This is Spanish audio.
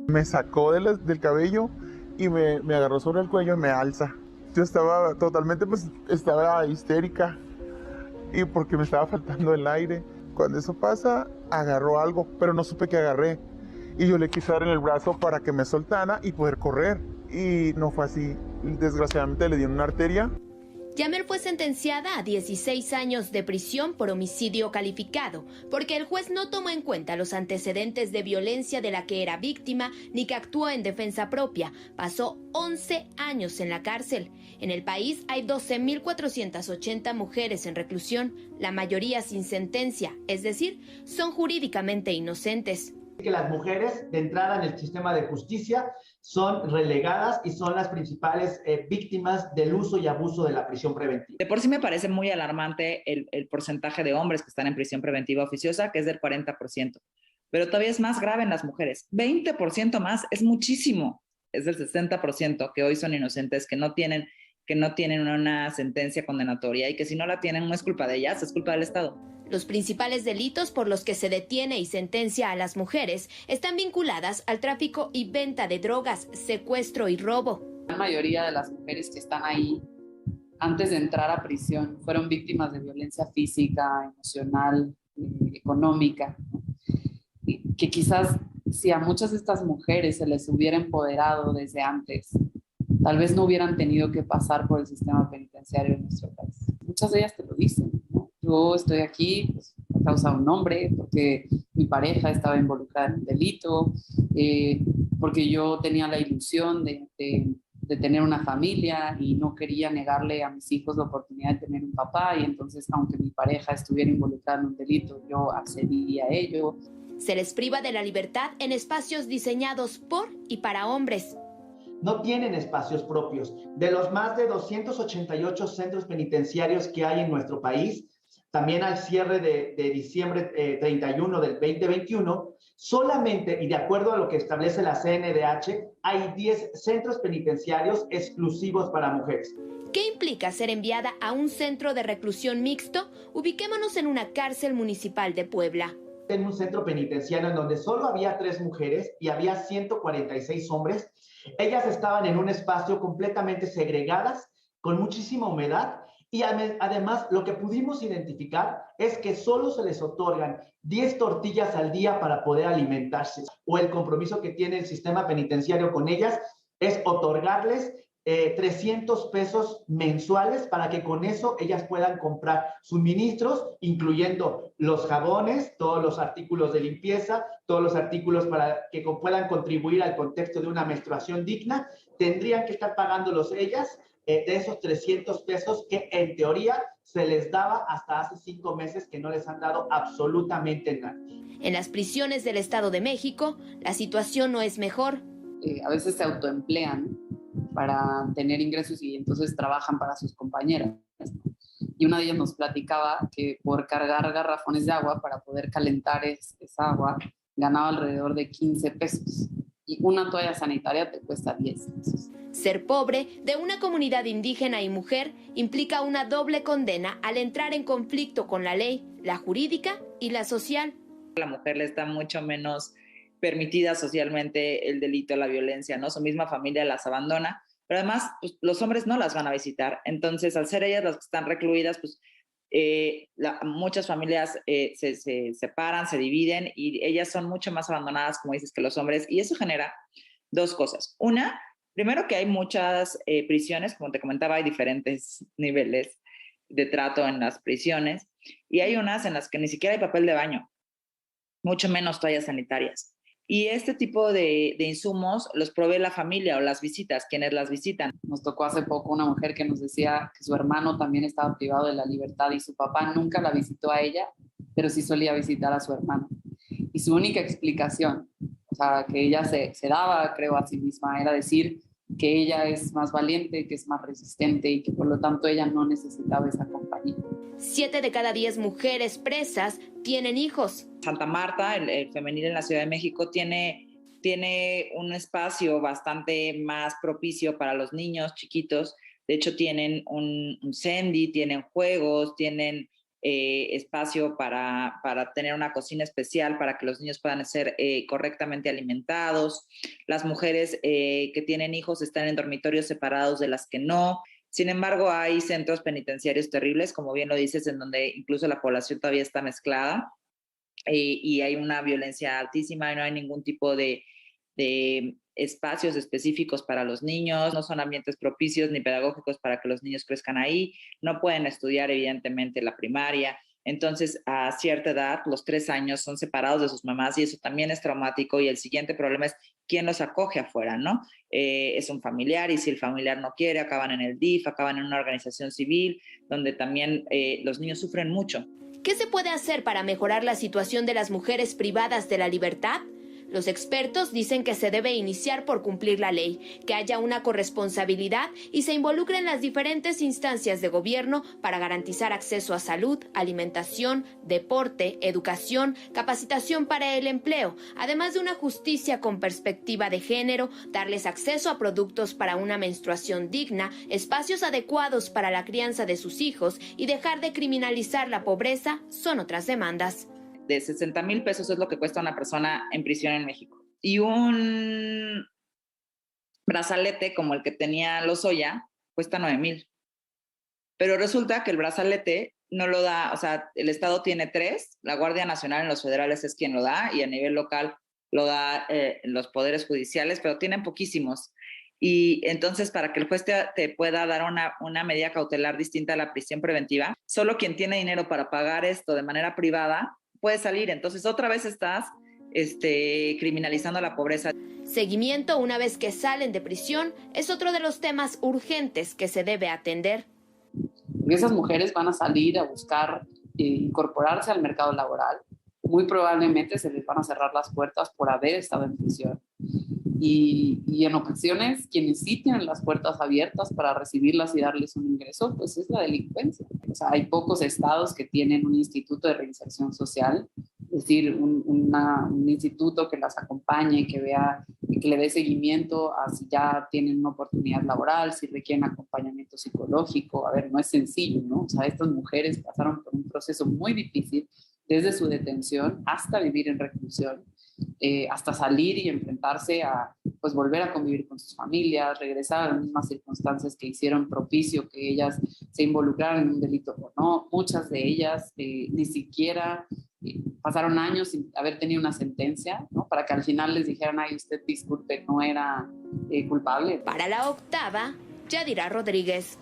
Me sacó del cabello y me agarró sobre el cuello y me alza. Yo estaba totalmente, pues, estaba histérica y porque me estaba faltando el aire. Cuando eso pasa, agarró algo, pero no supe qué agarré. Y yo le quise dar en el brazo para que me soltara y poder correr. Y no fue así. Desgraciadamente le di en una arteria. Yamel fue sentenciada a 16 años de prisión por homicidio calificado, porque el juez no tomó en cuenta los antecedentes de violencia de la que era víctima ni que actuó en defensa propia. Pasó 11 años en la cárcel. En el país hay 12.480 mujeres en reclusión, la mayoría sin sentencia, es decir, son jurídicamente inocentes. Que las mujeres de entrada en el sistema de justicia son relegadas y son las principales víctimas del uso y abuso de la prisión preventiva. De por sí me parece muy alarmante el porcentaje de hombres que están en prisión preventiva oficiosa, que es del 40%, pero todavía es más grave en las mujeres. 20% más, es muchísimo. Es del 60% que hoy son inocentes, que no tienen una sentencia condenatoria y que si no la tienen no es culpa de ellas, es culpa del Estado. Los principales delitos por los que se detiene y sentencia a las mujeres están vinculadas al tráfico y venta de drogas, secuestro y robo. La mayoría de las mujeres que están ahí antes de entrar a prisión fueron víctimas de violencia física, emocional, económica, ¿no? Y que quizás si a muchas de estas mujeres se les hubiera empoderado desde antes, tal vez no hubieran tenido que pasar por el sistema penitenciario en nuestro país. Muchas de ellas te lo dicen, ¿no? Yo estoy aquí pues, a causa de un hombre, porque mi pareja estaba involucrada en un delito, porque yo tenía la ilusión de tener una familia y no quería negarle a mis hijos la oportunidad de tener un papá, y entonces aunque mi pareja estuviera involucrada en un delito, yo accedí a ello. Se les priva de la libertad en espacios diseñados por y para hombres. No tienen espacios propios. De los más de 288 centros penitenciarios que hay en nuestro país, también al cierre de diciembre 31 del 2021, solamente, y de acuerdo a lo que establece la CNDH, hay 10 centros penitenciarios exclusivos para mujeres. ¿Qué implica ser enviada a un centro de reclusión mixto? Ubiquémonos en una cárcel municipal de Puebla. En un centro penitenciario en donde solo había 3 mujeres y había 146 hombres. Ellas estaban en un espacio completamente segregadas, con muchísima humedad, y además lo que pudimos identificar es que solo se les otorgan 10 tortillas al día para poder alimentarse, o el compromiso que tiene el sistema penitenciario con ellas es otorgarles 300 pesos mensuales para que con eso ellas puedan comprar suministros, incluyendo los jabones, todos los artículos de limpieza, todos los artículos para que puedan contribuir al contexto de una menstruación digna. Tendrían que estar pagándolos ellas de esos 300 pesos que en teoría se les daba hasta hace 5 meses, que no les han dado absolutamente nada. En las prisiones del Estado de México, la situación no es mejor. A veces se autoemplean para tener ingresos y entonces trabajan para sus compañeras, ¿no? Y una de ellas nos platicaba que por cargar garrafones de agua para poder calentar esa agua ganaba alrededor de 15 pesos, y una toalla sanitaria te cuesta 10 pesos. Ser pobre, de una comunidad indígena y mujer, implica una doble condena al entrar en conflicto con la ley, la jurídica y la social. A la mujer le está mucho menos permitida socialmente el delito, la violencia, ¿no? Su misma familia las abandona, pero además pues, los hombres no las van a visitar. Entonces, al ser ellas las que están recluidas, pues muchas familias se separan, se dividen y ellas son mucho más abandonadas, como dices, que los hombres. Y eso genera dos cosas. Una, primero que hay muchas prisiones, como te comentaba, hay diferentes niveles de trato en las prisiones y hay unas en las que ni siquiera hay papel de baño, mucho menos toallas sanitarias. Y este tipo de insumos los provee la familia o las visitas, quienes las visitan. Nos tocó hace poco una mujer que nos decía que su hermano también estaba privado de la libertad y su papá nunca la visitó a ella, pero sí solía visitar a su hermano. Y su única explicación, o sea, que ella se daba, creo, a sí misma, era decir que ella es más valiente, que es más resistente y que por lo tanto ella no necesitaba esa compañía. 7 de cada 10 mujeres presas tienen hijos. Santa Marta, el femenil en la Ciudad de México, tiene un espacio bastante más propicio para los niños chiquitos. De hecho, tienen un Sendy, tienen juegos, tienen espacio para tener una cocina especial para que los niños puedan ser correctamente alimentados. Las mujeres que tienen hijos están en dormitorios separados de las que no. Sin embargo, hay centros penitenciarios terribles, como bien lo dices, en donde incluso la población todavía está mezclada y hay una violencia altísima y no hay ningún tipo de espacios específicos para los niños, no son ambientes propicios ni pedagógicos para que los niños crezcan ahí, no pueden estudiar evidentemente la primaria. Entonces, a cierta edad, los 3 años, son separados de sus mamás y eso también es traumático. Y el siguiente problema es quién los acoge afuera, ¿no? Es un familiar y si el familiar no quiere, acaban en el DIF, acaban en una organización civil, donde también los niños sufren mucho. ¿Qué se puede hacer para mejorar la situación de las mujeres privadas de la libertad? Los expertos dicen que se debe iniciar por cumplir la ley, que haya una corresponsabilidad y se involucren las diferentes instancias de gobierno para garantizar acceso a salud, alimentación, deporte, educación, capacitación para el empleo, además de una justicia con perspectiva de género, darles acceso a productos para una menstruación digna, espacios adecuados para la crianza de sus hijos y dejar de criminalizar la pobreza son otras demandas. De 60,000 pesos es lo que cuesta una persona en prisión en México. Y un brazalete como el que tenía Lozoya cuesta 9,000. Pero resulta que el brazalete no lo da, o sea, el Estado tiene 3, la Guardia Nacional en los federales es quien lo da y a nivel local lo da los poderes judiciales, pero tienen poquísimos. Y entonces, para que el juez te pueda dar una medida cautelar distinta a la prisión preventiva, solo quien tiene dinero para pagar esto de manera privada puede salir. Entonces otra vez estás criminalizando la pobreza. Seguimiento una vez que salen de prisión es otro de los temas urgentes que se debe atender. Esas mujeres van a salir a buscar incorporarse al mercado laboral. Muy probablemente se les van a cerrar las puertas por haber estado en prisión. Y en ocasiones quienes sí tienen las puertas abiertas para recibirlas y darles un ingreso, pues es la delincuencia. O sea, hay pocos estados que tienen un instituto de reinserción social, es decir, un instituto que las acompañe, que vea, que le dé seguimiento a si ya tienen una oportunidad laboral, si requieren acompañamiento psicológico. A ver, no es sencillo, ¿no? O sea, estas mujeres pasaron por un proceso muy difícil desde su detención hasta vivir en reclusión. Hasta salir y enfrentarse a pues volver a convivir con sus familias, regresar a las mismas circunstancias que hicieron propicio que ellas se involucraran en un delito o no. Muchas de ellas ni siquiera pasaron años sin haber tenido una sentencia, ¿no? Para que al final les dijeran, ay, usted disculpe, no era culpable. Para La Octava, Yadira Rodríguez.